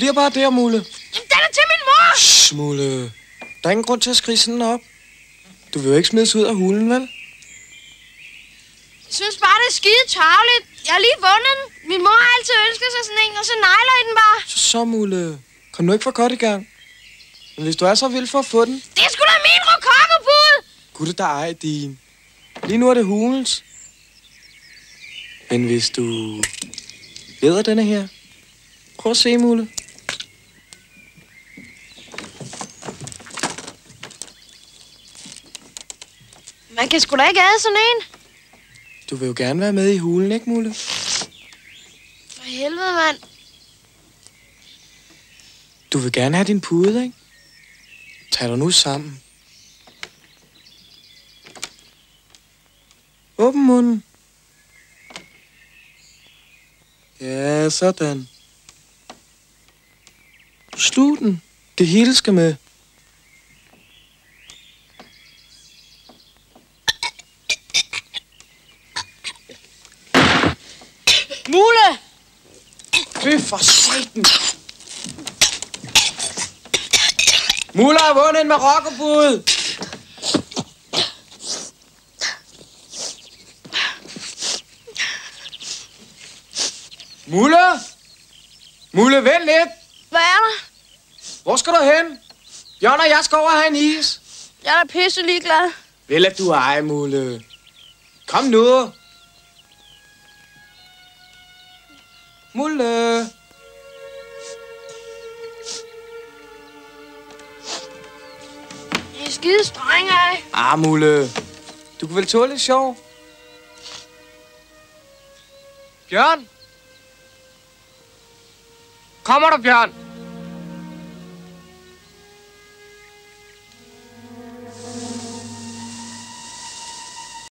bliver bare der, Mulle. Jamen, den er til min mor! Shh, Mulle. Der er ingen grund til at skrige sådan op. Du vil jo ikke smides ud af hulen, vel? Jeg synes bare, det er skide tarveligt. Jeg har lige vundet den. Min mor har altid ønsket sig sådan en, og så nejler I den bare. Så, Mulle. Kom nu ikke for godt i gang. Men hvis du er så vild for at få den... Det er sgu da min rokokkebud! Gud, det der ej din. Lige nu er det hulens. Men hvis du... leder denne her... Prøv at se, Mulle. Man kan sgu da ikke have sådan en. Du vil jo gerne være med i hulen, ikke, Mulle? For helvede, mand. Du vil gerne have din pude, ikke? Tag dig nu sammen. Åbn munden. Ja, sådan. Slut den. Det hele skal med. Mulle! Fy for satan! Mulle har vundet en Marokko-bud! Mulle! Mulle, vent lidt! Hvad er der? Hvor skal du hen? Bjørn og jeg skal over og have en is. Jeg er da pisse ligeglad. Vel at du ej, Mulle. Kom nu. Mulle. Jeg er skide streng af. Mulle. Du kunne vel tåle lidt sjov? Bjørn? Kommer du, Bjørn?